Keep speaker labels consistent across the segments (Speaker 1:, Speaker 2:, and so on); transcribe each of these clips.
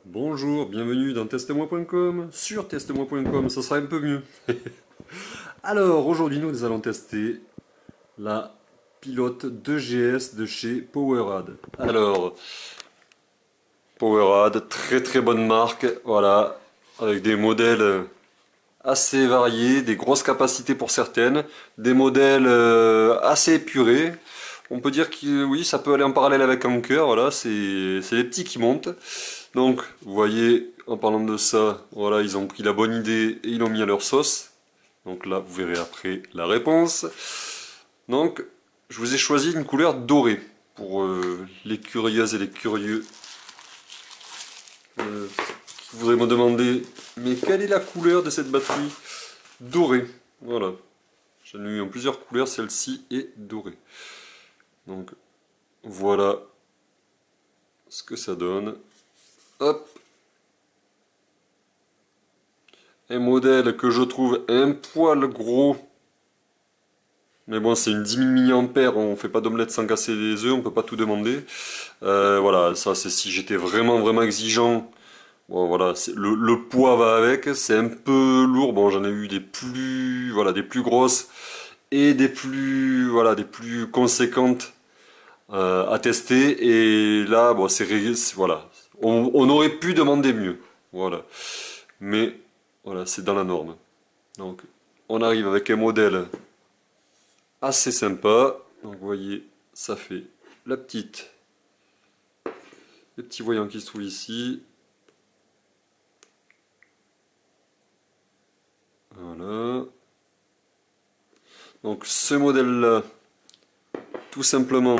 Speaker 1: Bonjour, bienvenue dans teste-moi.com. Sur teste-moi.com, ça sera un peu mieux. Alors, aujourd'hui, nous allons tester la pilote 2GS de chez Powerad. Alors, Powerad, très très bonne marque, voilà, avec des modèles assez variés, des grosses capacités pour certaines, des modèles assez épurés. On peut dire que oui, ça peut aller en parallèle avec Anker, voilà, c'est les petits qui montent. Donc, vous voyez, en parlant de ça, voilà, ils ont pris la bonne idée et ils l'ont mis à leur sauce. Donc là, vous verrez après la réponse. Donc, je vous ai choisi une couleur dorée pour les curieuses et les curieux qui voudraient me demander, mais quelle est la couleur de cette batterie dorée? Voilà, j'en ai eu en plusieurs couleurs, celle-ci est dorée. Donc, voilà ce que ça donne. Hop. Un modèle que je trouve un poil gros. Mais bon, c'est une 10 000 mAh, on fait pas d'omelette sans casser les œufs, on peut pas tout demander. Voilà, ça c'est si j'étais vraiment exigeant. Bon voilà, le poids va avec, c'est un peu lourd. Bon, j'en ai eu des plus, voilà, des plus grosses et des plus, voilà, des plus conséquentes à tester. Et là, bon, voilà, on aurait pu demander mieux, voilà. Mais voilà, c'est dans la norme. Donc, on arrive avec un modèle assez sympa. Donc, vous voyez, ça fait le petit voyant qui se trouve ici. Voilà. Donc, ce modèle-là, tout simplement,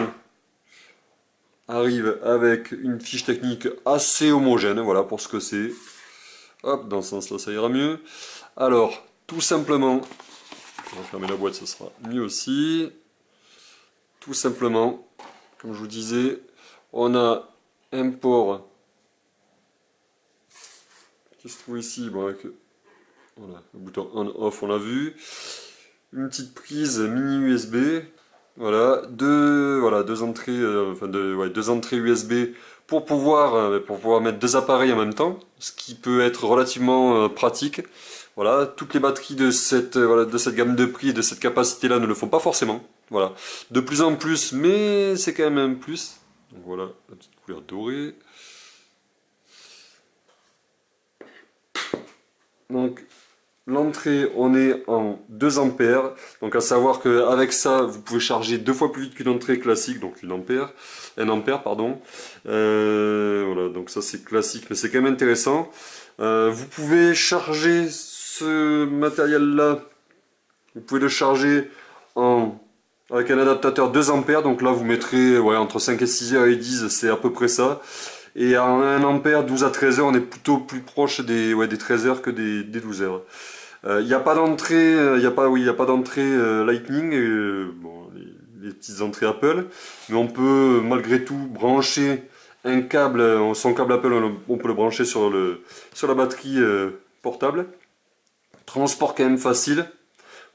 Speaker 1: arrive avec une fiche technique assez homogène. Voilà, pour ce que c'est. Hop, dans ce sens-là, ça ira mieux. Alors, tout simplement, on va fermer la boîte, ça sera mieux aussi. Tout simplement, comme je vous disais, on a un port qui se trouve ici, bon, avec voilà, le bouton on-off, on l'a vu. Une petite prise mini USB. Voilà, deux entrées, deux entrées USB pour pouvoir mettre deux appareils en même temps, ce qui peut être relativement pratique. Voilà, toutes les batteries de cette gamme de prix et de cette capacité-là ne le font pas forcément. Voilà, de plus en plus, mais c'est quand même un plus. Donc voilà, la petite couleur dorée. Donc, l'entrée, on est en 2 ampères. Donc, à savoir qu'avec ça, vous pouvez charger 2 fois plus vite qu'une entrée classique, donc 1 ampère, pardon. Voilà, donc ça c'est classique, mais c'est quand même intéressant. Vous pouvez charger ce matériel-là, vous pouvez le charger avec un adaptateur 2 ampères. Donc là, vous mettrez entre 5 et 6 heures et 10, c'est à peu près ça. Et à 1 ampère, 12 à 13 heures, on est plutôt plus proche des 13 heures que des 12 heures. Il n'y a pas d'entrée, Lightning, bon, les petites entrées Apple, mais on peut malgré tout brancher un câble, son câble Apple, on peut le brancher sur la batterie portable. Transport quand même facile.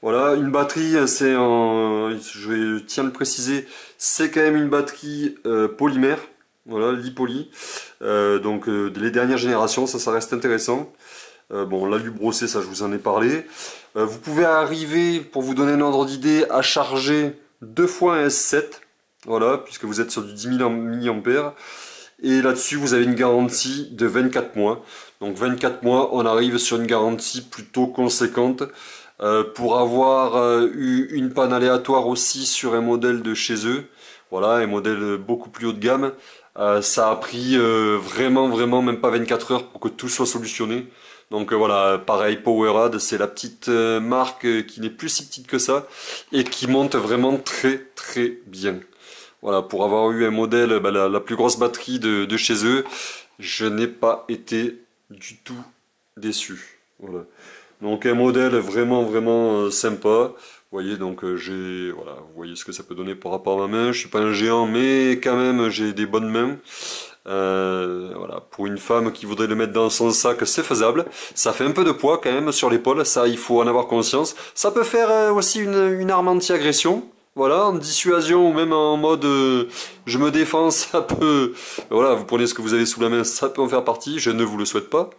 Speaker 1: Voilà, une batterie, je tiens à le préciser, c'est quand même une batterie polymère. Voilà, Li-Poly. Donc les dernières générations, ça reste intéressant. Bon, l'alu brossé, ça je vous en ai parlé. Vous pouvez arriver, pour vous donner un ordre d'idée, à charger 2 fois un S7. Voilà, puisque vous êtes sur du 10 000 mAh. Et là-dessus, vous avez une garantie de 24 mois. Donc 24 mois, on arrive sur une garantie plutôt conséquente. Pour avoir eu une panne aléatoire aussi sur un modèle de chez eux, voilà, un modèle beaucoup plus haut de gamme, ça a pris vraiment même pas 24 heures pour que tout soit solutionné. Donc voilà, pareil, Powerad, c'est la petite marque qui n'est plus si petite que ça et qui monte vraiment très bien. Voilà, pour avoir eu un modèle, la plus grosse batterie de chez eux, je n'ai pas été du tout déçu. Voilà. Donc un modèle vraiment sympa. Vous voyez, donc voilà, vous voyez ce que ça peut donner par rapport à ma main. Je suis pas un géant, mais quand même j'ai des bonnes mains. Voilà, pour une femme qui voudrait le mettre dans son sac, c'est faisable. Ça fait un peu de poids quand même sur l'épaule, ça il faut en avoir conscience. Ça peut faire aussi une arme anti-agression. Voilà, en dissuasion ou même en mode je me défends, ça peut... Voilà, vous prenez ce que vous avez sous la main, ça peut en faire partie, je ne vous le souhaite pas.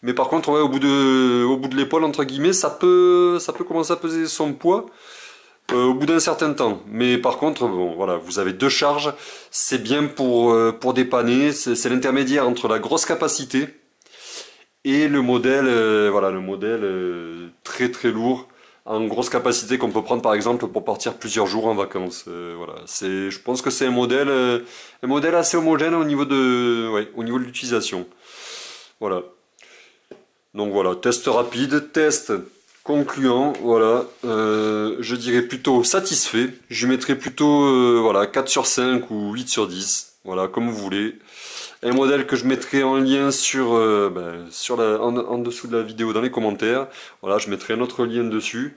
Speaker 1: Mais par contre, ouais, au bout de l'épaule, entre guillemets, ça peut commencer à peser son poids au bout d'un certain temps. Mais par contre, bon, voilà, vous avez deux charges, c'est bien pour dépanner, c'est l'intermédiaire entre la grosse capacité et le modèle, voilà, le modèle très très lourd, en grosse capacité qu'on peut prendre par exemple pour partir plusieurs jours en vacances. Voilà, je pense que c'est un modèle assez homogène au niveau ouais, au niveau de l'utilisation. Voilà. Donc voilà, test rapide, test concluant, voilà, je dirais plutôt satisfait, je mettrais plutôt voilà, 4 sur 5 ou 8 sur 10, voilà, comme vous voulez. Un modèle que je mettrai en lien en dessous de la vidéo dans les commentaires, voilà, je mettrai un autre lien dessus.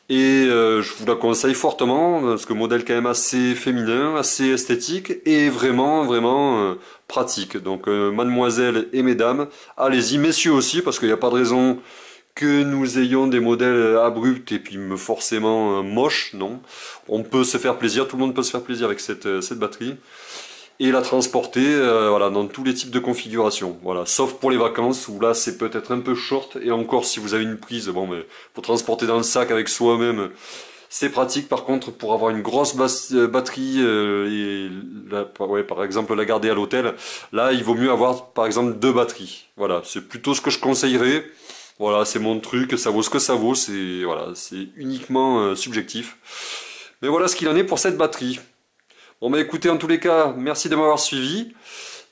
Speaker 1: Et je vous la conseille fortement, parce que modèle quand même assez féminin, assez esthétique, et vraiment, vraiment pratique. Donc mademoiselle et mesdames, allez-y, messieurs aussi, parce qu'il n'y a pas de raison que nous ayons des modèles abrupts et puis forcément moches, non. On peut se faire plaisir, tout le monde peut se faire plaisir avec cette batterie. Et la transporter voilà, dans tous les types de configurations. Voilà. Sauf pour les vacances, où là c'est peut-être un peu short, et encore si vous avez une prise, bon, mais pour transporter dans le sac avec soi-même, c'est pratique. Par contre, pour avoir une grosse batterie, ouais, par exemple la garder à l'hôtel, là il vaut mieux avoir par exemple deux batteries. Voilà, c'est plutôt ce que je conseillerais. Voilà, c'est mon truc, ça vaut ce que ça vaut, c'est voilà, c'est uniquement subjectif. Mais voilà ce qu'il en est pour cette batterie. Bon bah écoutez, en tous les cas, merci de m'avoir suivi.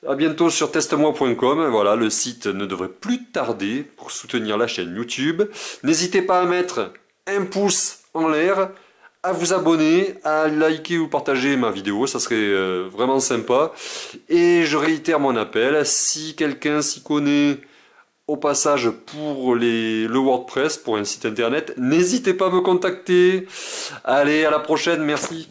Speaker 1: À bientôt sur testmoi.com. Voilà, le site ne devrait plus tarder pour soutenir la chaîne YouTube. N'hésitez pas à mettre un pouce en l'air, à vous abonner, à liker ou partager ma vidéo, ça serait vraiment sympa. Et je réitère mon appel, si quelqu'un s'y connaît au passage pour le WordPress, pour un site internet, n'hésitez pas à me contacter. Allez, à la prochaine, merci.